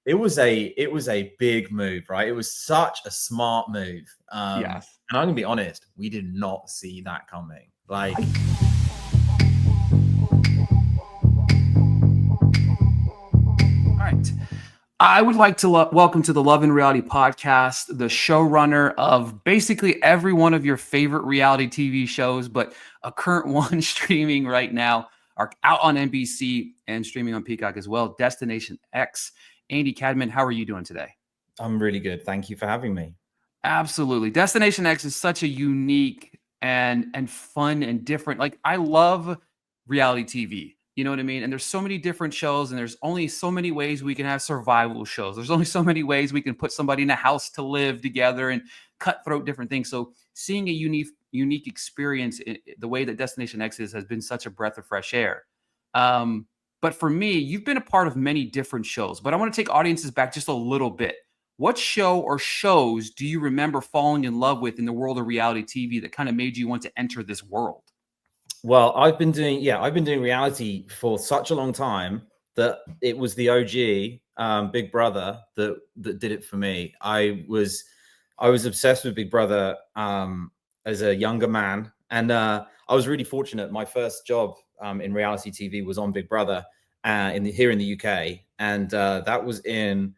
it was a big move, right? It was such a smart move. Yes. And I'm gonna be honest, we did not see that coming. Like, All right. I would like to welcome to the Love and Reality podcast, the showrunner of basically every one of your favorite reality TV shows, but a current one streaming right now, are out on NBC and streaming on Peacock as well. Destination X. Andy Cadman, how are you doing today? I'm really good. Thank you for having me. Absolutely. Destination X is such a unique and fun and different. Like, I love reality TV. You know what I mean? And there's so many different shows, and there's only so many ways we can have survival shows. There's only so many ways we can put somebody in a house to live together and cutthroat different things. So seeing a unique experience in the way that Destination X is has been such a breath of fresh air. But for me, you've been a part of many different shows, but I want to take audiences back just a little bit. What show or shows do you remember falling in love with in the world of reality TV that kind of made you want to enter this world? Well, I've been doing reality for such a long time that it was the OG Big Brother that did it for me. I was obsessed with Big Brother as a younger man, and I was really fortunate. My first job in reality TV was on Big Brother here in the UK, and that was in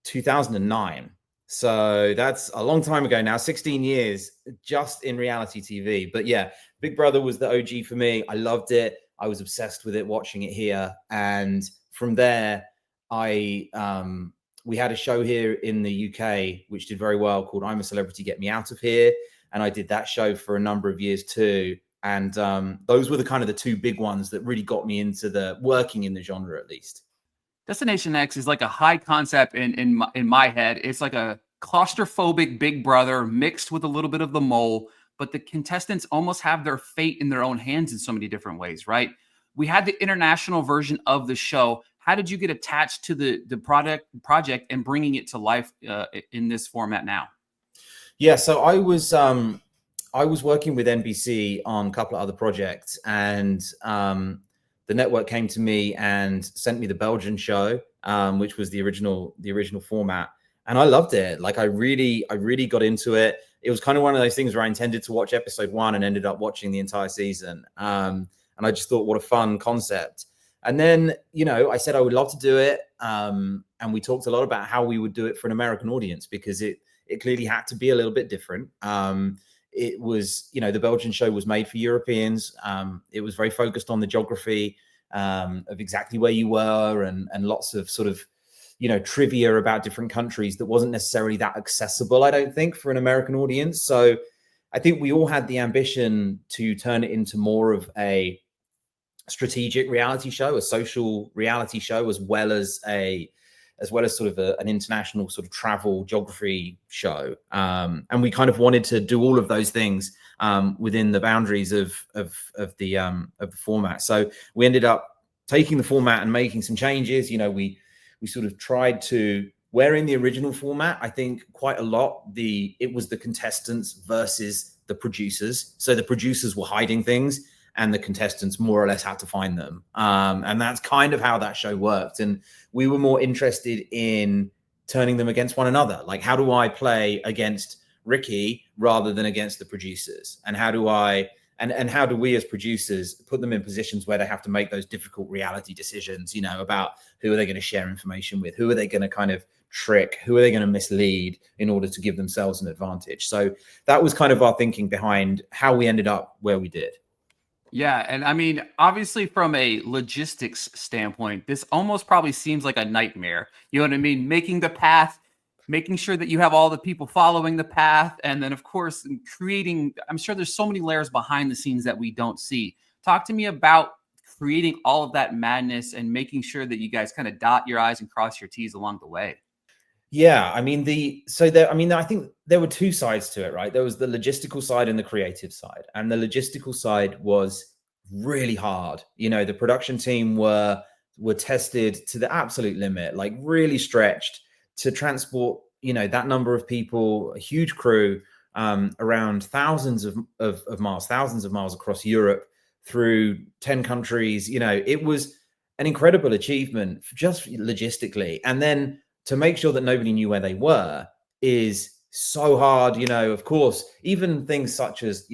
2009. So that's a long time ago now, 16 years just in reality TV. But yeah, Big Brother was the OG for me. I loved it. I was obsessed with it, watching it here. And from there, I we had a show here in the UK which did very well called I'm a Celebrity, Get Me Out of Here. And I did that show for a number of years too. And those were the kind of the two big ones that really got me into the working in the genre, at least. Destination X is like a high concept in my head. It's like a claustrophobic Big Brother mixed with a little bit of the mole, but the contestants almost have their fate in their own hands in so many different ways, right? We had the international version of the show. How did you get attached to the project and bringing it to life in this format now? Yeah, so I was working with NBC on a couple of other projects, and the network came to me and sent me the Belgian show, which was the original format, and I loved it. Like, I really got into it. It was kind of one of those things where I intended to watch episode 1 and ended up watching the entire season. And I just thought, what a fun concept. And then, I said I would love to do it. And we talked a lot about how we would do it for an American audience, because it clearly had to be a little bit different. It was, the Belgian show was made for Europeans. It was very focused on the geography of exactly where you were, and lots of sort of, trivia about different countries that wasn't necessarily that accessible, I don't think, for an American audience. So I think we all had the ambition to turn it into more of a strategic reality show, a social reality show, as well as sort of an international sort of travel geography show. And we kind of wanted to do all of those things within the boundaries of the format. So we ended up taking the format and making some changes. We sort of tried to, where in the original format, I think quite a lot, it was the contestants versus the producers. So the producers were hiding things, and the contestants more or less had to find them. And that's kind of how that show worked. And we were more interested in turning them against one another. Like, how do I play against Ricky rather than against the producers? And how do we as producers put them in positions where they have to make those difficult reality decisions, about who are they going to share information with? Who are they going to kind of trick? Who are they going to mislead in order to give themselves an advantage? So that was kind of our thinking behind how we ended up where we did. Yeah. And I mean, obviously, from a logistics standpoint, this almost probably seems like a nightmare. You know what I mean? Making the path, making sure that you have all the people following the path. And then, of course, creating, I'm sure there's so many layers behind the scenes that we don't see. Talk to me about creating all of that madness and making sure that you guys kind of dot your I's and cross your T's along the way. Yeah, I mean, I think there were two sides to it, right? There was the logistical side and the creative side. And the logistical side was really hard. The production team were tested to the absolute limit, like really stretched to transport, that number of people, a huge crew, around thousands of miles across Europe, through 10 countries. It was an incredible achievement just logistically. And then to make sure that nobody knew where they were is so hard. Of course, even things such as,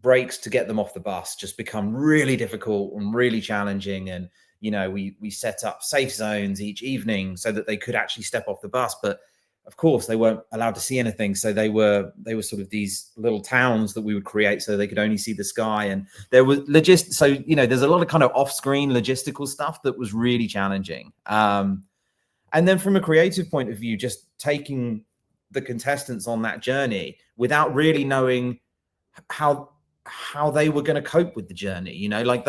breaks to get them off the bus just become really difficult and really challenging. And, we set up safe zones each evening so that they could actually step off the bus. But of course, they weren't allowed to see anything. So they were sort of these little towns that we would create so they could only see the sky. And there was so, there's a lot of kind of off-screen logistical stuff that was really challenging. And then from a creative point of view, just taking the contestants on that journey without really knowing how they were going to cope with the journey, like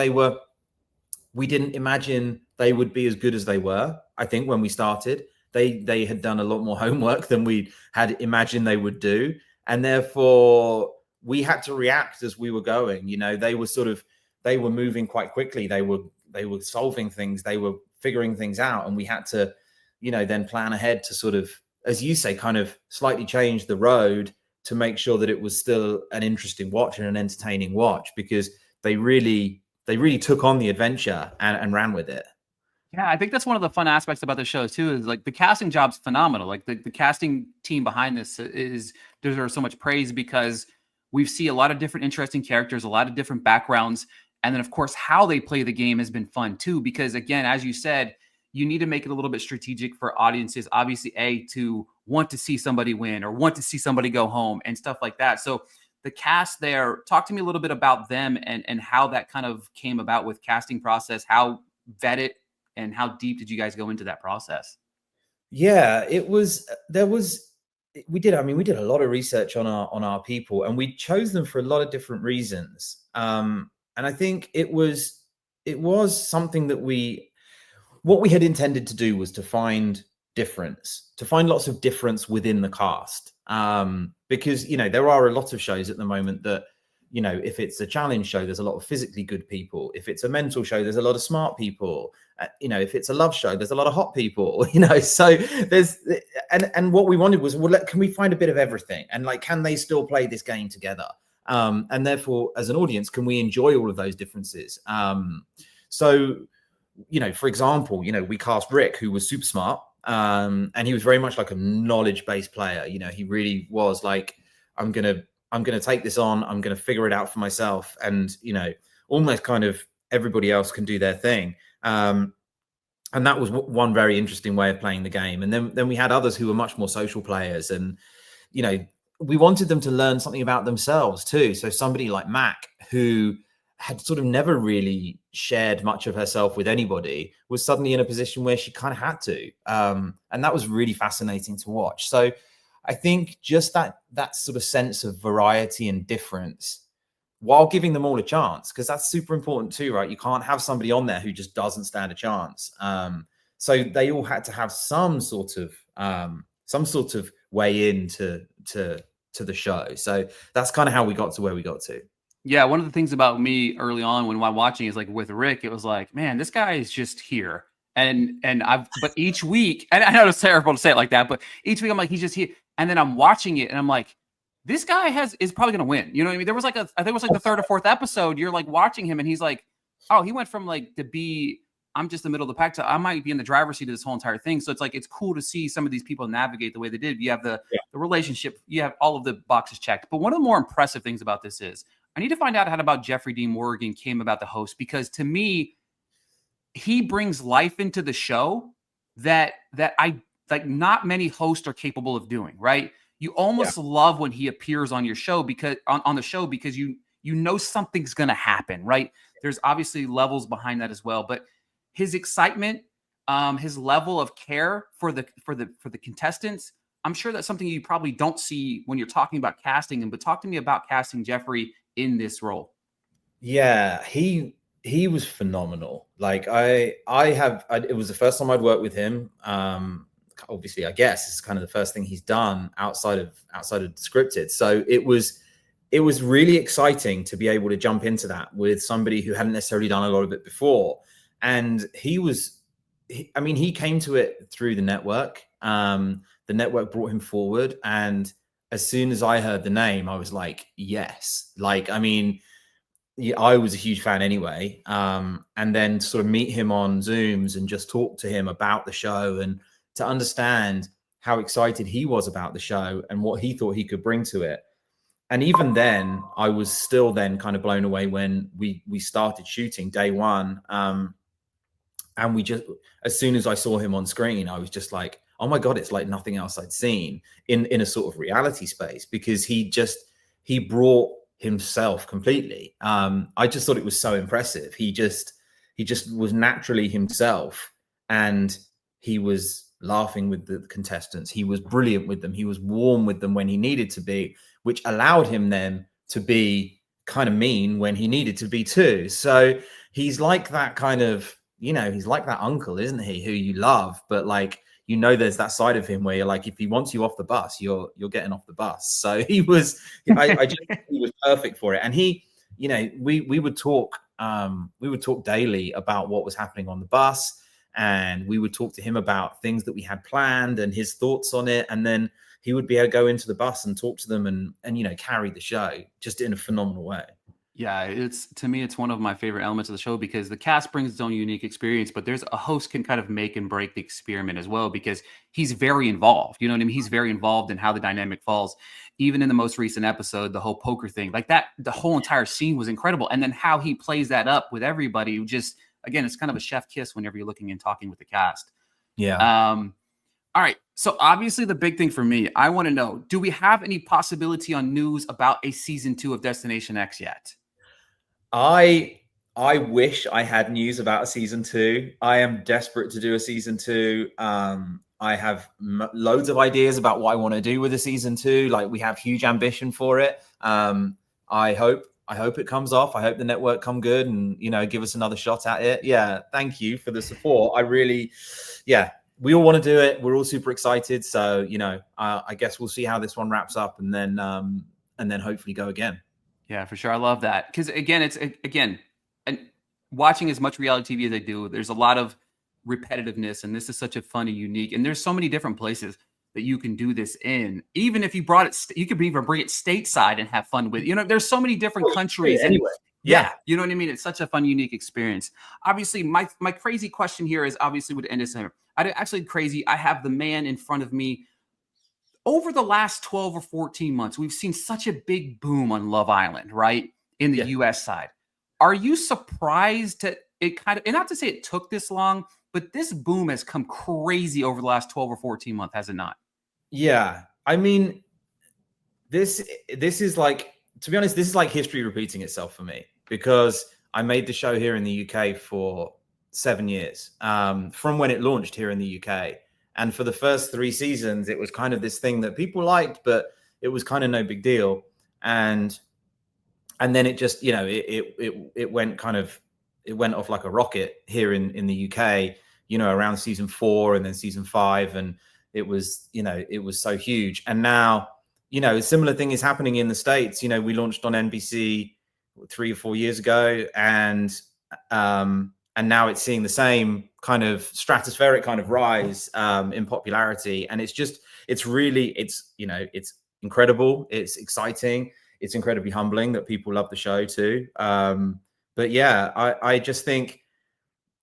we didn't imagine they would be as good as they were. I think when we started, they had done a lot more homework than we had imagined they would do. And therefore we had to react as we were going. They were moving quite quickly. They were solving things. They were figuring things out. And we had to, then plan ahead to sort of, as you say, kind of slightly change the road to make sure that it was still an interesting watch and an entertaining watch, because they really took on the adventure and ran with it. Yeah, I think that's one of the fun aspects about the show too, is like the casting job's phenomenal. Like the casting team behind this deserves so much praise, because we see a lot of different interesting characters, a lot of different backgrounds. And then of course, how they play the game has been fun too, because again, as you said, you need to make it a little bit strategic for audiences, obviously, to want to see somebody win or want to see somebody go home and stuff like that. So the cast there, talk to me a little bit about them and how that kind of came about with casting process, how vetted and how deep did you guys go into that process? Yeah, we did a lot of research on our people, and we chose them for a lot of different reasons. And I think it was something that what we had intended to do was to find lots of difference within the cast. Because, there are a lot of shows at the moment that, if it's a challenge show, there's a lot of physically good people. If it's a mental show, there's a lot of smart people. If it's a love show, there's a lot of hot people, so and what we wanted was, can we find a bit of everything? And like, can they still play this game together? And therefore, as an audience, can we enjoy all of those differences? So, for example, we cast Rick, who was super smart. And he was very much like a knowledge-based player. He really was like, I'm going to take this on. I'm going to figure it out for myself. And, almost kind of everybody else can do their thing. And that was one very interesting way of playing the game. And then we had others who were much more social players. And, we wanted them to learn something about themselves too. So somebody like Mac, who had sort of never really shared much of herself with anybody, was suddenly in a position where she kind of had to. And that was really fascinating to watch. So I think just that sort of sense of variety and difference, while giving them all a chance, because that's super important too, right? You can't have somebody on there who just doesn't stand a chance. So they all had to have some sort of way into the show. So that's kind of how we got to where we got to. Yeah, one of the things about me early on when I'm watching is like with Rick, it was like, man, this guy is just here. But each week, and I know it's terrible to say it like that, but each week I'm like, he's just here. And then I'm watching it and I'm like, this guy is probably going to win. You know what I mean? There was like I think it was like the third or fourth episode. You're like watching him and he's like, oh, he went from like to be, I'm just the middle of the pack to I might be in the driver's seat of this whole entire thing. So it's like, it's cool to see some of these people navigate the way they did. You have the relationship, you have all of the boxes checked. But one of the more impressive things about this is I need to find out how about Jeffrey Dean Morgan came about the host, because to me, he brings life into the show that I like not many hosts are capable of doing, right? You almost love when he appears on your show because on the show, because you know something's going to happen, right? There's obviously levels behind that as well, but his excitement, his level of care for the contestants, I'm sure that's something you probably don't see when you're talking about casting him. But talk to me about casting Jeffrey in this role. Yeah, he was phenomenal. Like it was the first time I'd worked with him. Obviously, I guess it's kind of the first thing he's done outside of scripted. So it was really exciting to be able to jump into that with somebody who hadn't necessarily done a lot of it before. And he came to it through the network. The network brought him forward, and as soon as I heard the name, I was like, yes. Like, I mean, I was a huge fan anyway. And then sort of meet him on Zooms and just talk to him about the show and to understand how excited he was about the show and what he thought he could bring to it. And even then, I was still then kind of blown away when we started shooting day one. And we just, as soon as I saw him on screen, I was just like, oh my God, it's like nothing else I'd seen in a sort of reality space, because he brought himself completely. I just thought it was so impressive. He just was naturally himself, and he was laughing with the contestants. He was brilliant with them. He was warm with them when he needed to be, which allowed him then to be kind of mean when he needed to be too. So he's like that kind of, he's like that uncle, isn't he, who you love, but like, there's that side of him where you're like, if he wants you off the bus, you're getting off the bus. So he was, I just think he was perfect for it. And he, we would talk daily about what was happening on the bus, and we would talk to him about things that we had planned and his thoughts on it. And then he would be able to go into the bus and talk to them and carry the show just in a phenomenal way. Yeah, to me, it's one of my favorite elements of the show, because the cast brings its own unique experience, but there's a host can kind of make and break the experiment as well, because he's very involved. You know what I mean? He's very involved in how the dynamic falls. Even in the most recent episode, the whole poker thing, like that, the whole entire scene was incredible. And then how he plays that up with everybody, just, again, it's kind of a chef kiss whenever you're looking and talking with the cast. Yeah. All right. So obviously the big thing for me, I want to know, do we have any possibility on news about a season 2 of Destination X yet? I wish I had news about a season 2. I am desperate to do a season 2. I have loads of ideas about what I want to do with a season 2. Like, we have huge ambition for it. I hope it comes off. I hope the network come good and, give us another shot at it. Yeah. Thank you for the support. I really, we all want to do it. We're all super excited. So, I guess we'll see how this one wraps up, and then hopefully go again. Yeah, for sure. I love that. Because again, and watching as much reality TV as I do, there's a lot of repetitiveness, and this is such a fun and unique, and there's so many different places that you can do this in. Even if you brought it, you could even bring it stateside and have fun with, there's so many different countries. Anyway. Yeah. You know what I mean? It's such a fun, unique experience. Obviously, my crazy question here is obviously would end this. I have the man in front of me. Over the last 12 or 14 months, we've seen such a big boom on Love Island, right? In the US side. Are you surprised that it kind of, and not to say it took this long, but this boom has come crazy over the last 12 or 14 months, has it not? Yeah. I mean, this is like, to be honest, this is like history repeating itself for me, because I made the show here in the UK for 7 years, from when it launched here in the UK. And for the first 3 seasons, it was kind of this thing that people liked, but it was kind of no big deal. And then it just, it went off like a rocket here in the UK, around season 4 and then season 5. And it was so huge. And now, a similar thing is happening in the States. We launched on NBC 3 or 4 years ago, and now it's seeing the same kind of stratospheric kind of rise in popularity. And it's incredible. It's exciting. It's incredibly humbling that people love the show too. But yeah, I think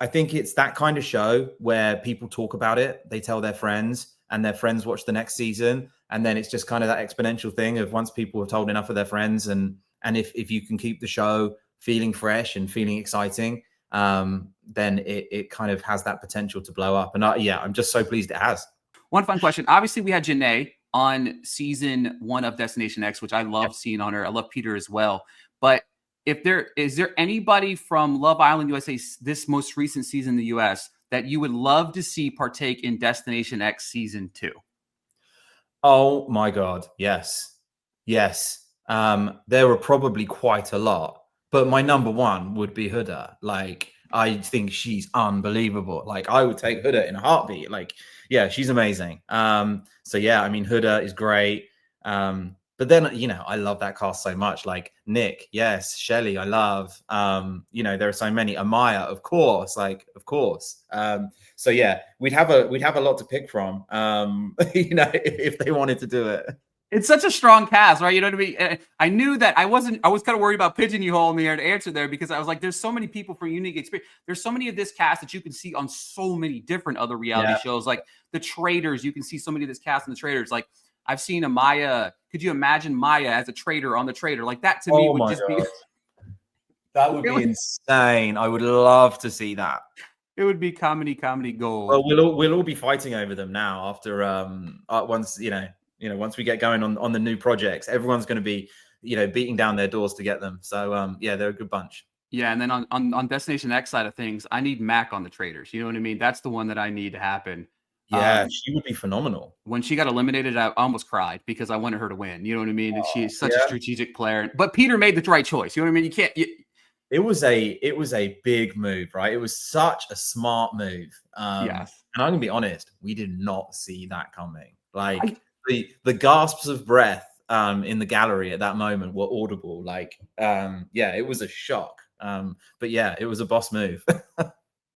it's that kind of show where people talk about it, they tell their friends, and their friends watch the next season. And then it's just kind of that exponential thing of once people have told enough of their friends, and if you can keep the show feeling fresh and feeling exciting, then it kind of has that potential to blow up. And I'm just so pleased it has. One fun question. Obviously, we had Janae on season 1 of Destination X, which I love seeing on her. I love Peter as well. But is there anybody from Love Island USA, this most recent season in the US, that you would love to see partake in Destination X season 2? Oh my God. Yes. There were probably quite a lot. But my number one would be Huda. Like, I think she's unbelievable. Like, I would take Huda in a heartbeat. Like, yeah, she's amazing. So yeah, I mean, Huda is great. But then, I love that cast so much. Like Nick, yes, Shelley, I love. There are so many. Amaya, of course. So yeah, we'd have a lot to pick from. If they wanted to do it. It's such a strong cast, right? You know what I mean? I knew that I was kind of worried about pigeonholing me to answer there, because I was like, there's so many people for unique experience. There's so many of this cast that you can see on so many different other reality shows. Like the Traitors. You can see somebody that's cast in the Traitors. Like I've seen a Maya. Could you imagine Maya as a traitor on the Traitor? Like that to me would just be. That would be insane. I would love to see that. It would be comedy gold. Well, we'll all be fighting over them now after once once we get going on the new projects, everyone's going to be beating down their doors to get them. So yeah, they're a good bunch. Yeah, and then on Destination X side of things, I need Mac on the Traitors. You know what I mean? That's the one that I need to happen. Yeah, she would be phenomenal. When she got eliminated, I almost cried because I wanted her to win. You know what I mean? And she's such a strategic player. But Peter made the right choice. You know what I mean? You can't. It was a big move, right? It was such a smart move. Yes. And I'm gonna be honest, we did not see that coming. Like the gasps of breath in the gallery at that moment were audible. Like, yeah, it was a shock. But yeah, it was a boss move.